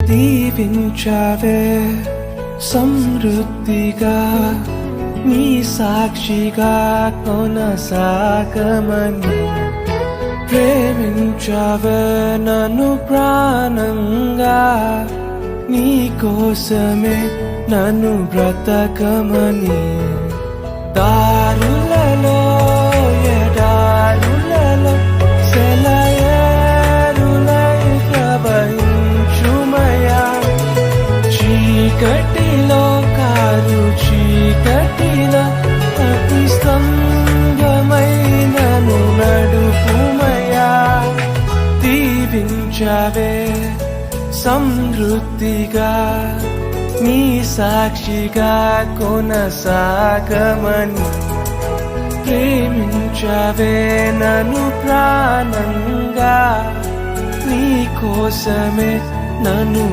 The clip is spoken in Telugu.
దీవించావే సమృద్ధిగా నీ సాక్షిగా కొనసాగమని ప్రేమించావే నన్ను ప్రాణంగా నీ కోసమే నన్ను బ్రతకమని దారులలో ఎడారులలో సెలయేరులై ప్రవహించుమయా చీకటిలో కారు చీకటిలో అతి స్తంభమైనను నడుపుమయా దీవించావే సమృద్ధిగా నీ సాక్షిగా కొనసాగమని ప్రేమించావే నన్ను ప్రాణంగా నీ కోసమే నన్ను